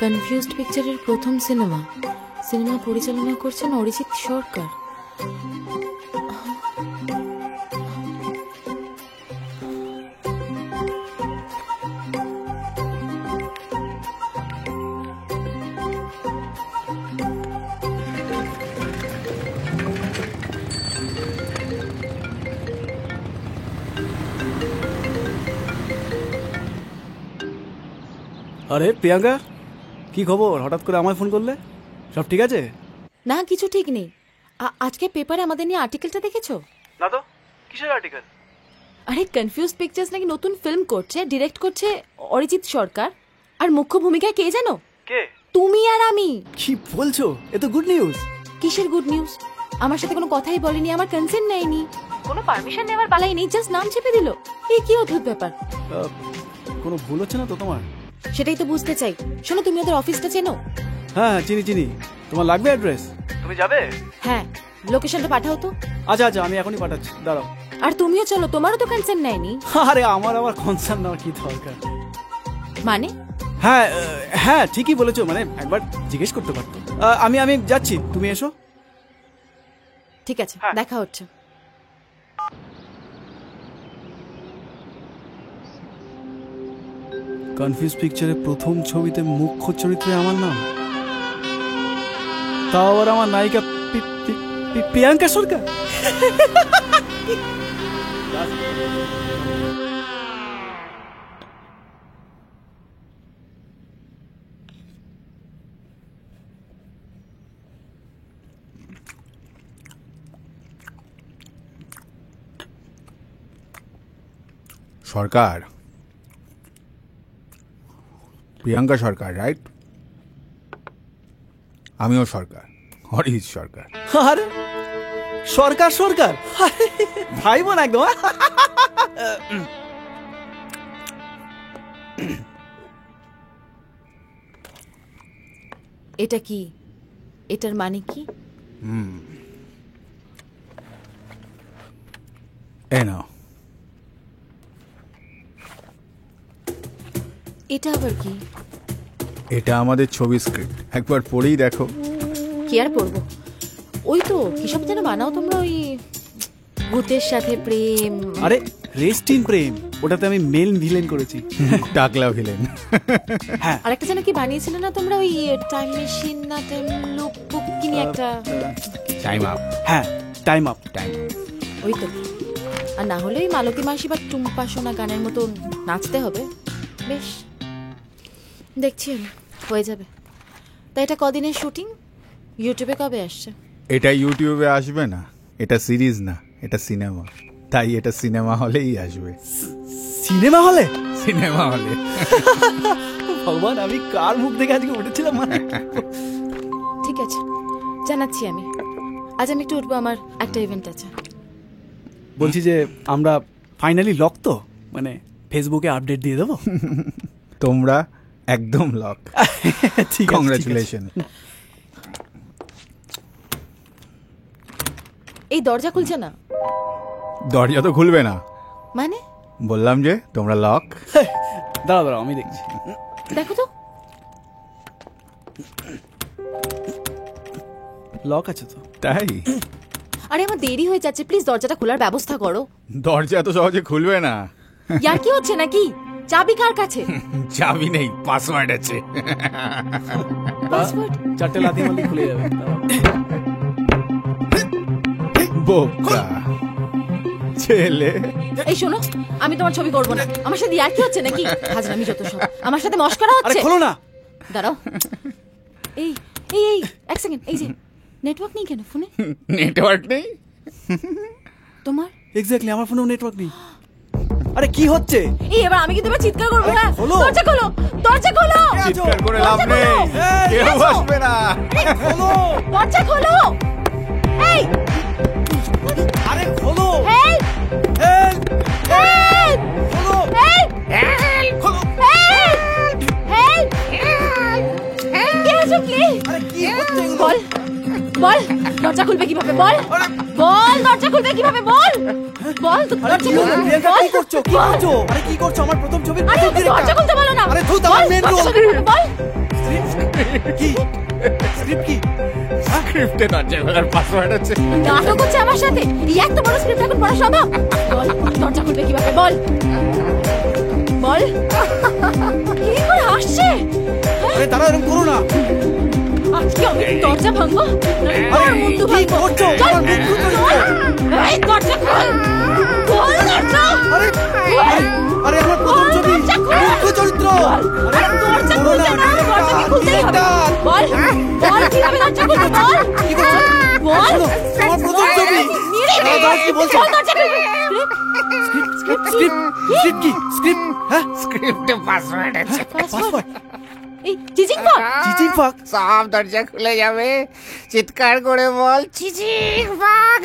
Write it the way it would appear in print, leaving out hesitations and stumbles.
Confused পিকচারের প্রথম cinema পরিচালনা করছেন অরিজিৎ সরকার। আরে প্রিয়াঙ্কা, কি খবর? হঠাৎ করে আমায় ফোন করলে, সব ঠিক আছে? না, কিছু ঠিক নেই। আজকে পেপারে আমাদের নিয়ে আর্টিকেলটা দেখেছো? না তো, কিসের আর্টিকেল? আরে কনফিউজড পিকচার্স নাকি নতুন ফিল্ম করছে, ডিরেক্ট করছে অরিজিৎ সরকার, আর মুখ্য ভূমিকায় কে জানো? কে? তুমি আর আমি। কি বলছো? এ তো গুড নিউজ। কিসের গুড নিউজ? আমার সাথে কোনো কথাই বলেনি, আমার কনসেন্ট নেয়নি, কোনো পারমিশন নেওয়ার বালাই নেই, জাস্ট নাম চেপে দিল। এই কি অদ্ভুত ব্যাপার। কোনো ভুল হচ্ছে না তো তোমার? সেটাই তো বুঝতে চাই। শোনো, তুমি ওদের অফিসটা চেনো? হ্যাঁ চিনি। তোমার লাগবে অ্যাড্রেস? তুমি যাবে? হ্যাঁ, লোকেশনটা পাঠাও তো। আচ্ছা আমি এখনই পাঠাচ্ছি, দাঁড়াও। আর তুমিও চলো, তোমারও তো কনসেন্ট নেয়নি। আরে আমার আবার কনসার্ন নেওয়ার কি দরকার? মানে? হ্যাঁ ঠিকই বলেছো, মানে একবার জিজ্ঞেস করতে পারতো। আমি যাচ্ছি, তুমি এসো। ঠিক আছে, দেখা হচ্ছে। কনফিউজ পিকচারের প্রথম ছবিতে মুখ্য চরিত্রে আমার নাম, তাও আবার আমার নায়িকা প্রিয়াঙ্কা সরকার। সরকার, প্রিয়াঙ্কা সরকার, রাইট? আমিও সরকার, অরিজিৎ সরকার। আরে সরকার ভাই বোন একদম। এটা কি? এটার মানে কি? এই নাও। এটা আবার কি? এটা আমাদের ছবি স্ক্রিপ্ট, একবার পড়েই দেখো। কি আর পড়বো? ওই তো কিসব যেন বানাও তোমরা, ওই ভূতের সাথে প্রেম। আরে রেস্ট ইন প্রেম, ওটাতে আমি মেল ভিলেন করেছি। টাকলা ভিলেন। হ্যাঁ, আরেকটা যেন কি বানিয়েছিলে না তোমরা, ওই টাইম মেশিন না টাইম লুপ কি নিয়ে একটা। Time up. হ্যাঁ, টাইম আপ। ওই তো। আর না হলে ওই মালতী মাসি বা টুম্পা সোনা গানের মতো নাচতে হবে। বেশ, দেখছি আমি, হয়ে যাবে। তা এটা কদিনের শুটিং? ইউটিউবে কবে আসছে? এটা ইউটিউবে আসবে না, এটা সিরিজ না, এটা সিনেমা, তাই এটা সিনেমা হলেই আসবে। সিনেমা হলে? সিনেমা হলে। ভগবান, আমি কার মুখ দেখে আজকে উঠেছিলাম। ঠিক আছে, জানাচ্ছি আমি। আজ আমি একটু উঠবো, আমার একটা ইভেন্ট আছে। বলছি যে আমরা ফাইনালি লক তো, মানে ফেসবুকে আপডেট দিয়ে দেবো। তোমরা একদম লক। ঠিক, কংগ্রাচুলেশন। এই দরজা খুলছে না। দরজা তো খুলবে না মানে? বললাম যে তোমরা লক। দাঁড়াও আমি দেখছি। দেখো তো, লক আছে তো। তাই? আরে আমার দেরি হয়ে যাচ্ছে, প্লিজ দরজাটা খোলার ব্যবস্থা করো। দরজা তো সহজে খুলবে না। ইয়ার কি হচ্ছে নাকি? চাবি কার কাছে? চাবি নেই, পাসওয়ার্ড আছে। পাসওয়ার্ড? 4টে লাথি মারলে খুলে যাবে। বোকা ছেলে। এই শোনো, আমি তোমার ছবি করবো না। আমার সাথে ইয়ার কি হচ্ছে নাকি? হাজরামি যত সব। আমার সাথে মশকরা হচ্ছে। আরে খোলো না। দাঁড়াও। এই এই এই এক সেকেন্ড, এই যে নেটওয়ার্ক নেই কেন ফোনে? নেটওয়ার্ক নেই তোমার? এক্স্যাক্টলি, আমার ফোনেও নেটওয়ার্ক নেই। আরে কি হচ্ছে? এই এবার আমি কি তোমার চিৎকার করবো? না, খোলো। দরজা খোলো, দরজা খোলো। চিৎকার করে লাভ নেই, কেউ আসবে না। খোলো, দরজা খোলো। এই আরে খোলো। হেল্প হেল্প, হেল্প খোলো, হেল্প হেল্প, খোলো। Help help. কে আছো? কে? আরে কি হচ্ছে? বল বল দরজা খুলবে কিভাবে বল? বল দরজা খুলবে কিভাবে বল? বল তো আরে দরজা কি হলো? খুলবে প্রিয়াঙ্কা, বল। কি করছো? কি বল। করছো? আরে কি করছো? আমার প্রথম ছবির আরে প্রথম ওকে director। দরজা খুলতে বলো না। আরে ধুত, আমার বল, main দরজা role। খুলবে কিভাবে বল? কি স্ক্রিপ্ট কি? স্ক্রিপ্টে দরজা খোলার পাসওয়ার্ড আছে। নাটক হচ্ছে আমার সাথে। এই এত বড় স্ক্রিপ্ট এখন পড়া সম্ভব? বল দরজা খুলবে কিভাবে বল? বল। কি করে হাসছে? আরে দাঁড়াও, এরকম করো না। আজকে আমি দরজা ভাঙবো। আরে আর মুন্ডু কি ভাঙবো। করছো? চল। আমার মুখ্য চরিত্র। এই দরজা খোল। খোল দরজা। আরে আরে আরে আমার প্রথম ছবি, দরজা খোল। মুখ্য চরিত্র। আরে দরজা করো খুলতে না, দরজা কি খুলতেই হবে। director। বল, বল কিভাবে দরজা খুলবে বল। কি করছো? বল। শোনো, আমার প্রথম ছবি। মেরে দে। দাঁড়াও, কি বলছো? বল দরজা খুলবে। স্ক্রিপ্ট কি? স্ক্রিপ্ট, হ্যাঁ? স্ক্রিপ্টে পাসওয়ার্ড আছে। পাসওয়ার্ড, এই চিচিং পা। চিচিং ফাক। সব দরজা খুলে যাবে। চিৎকার করে বল চিচিং ফাক।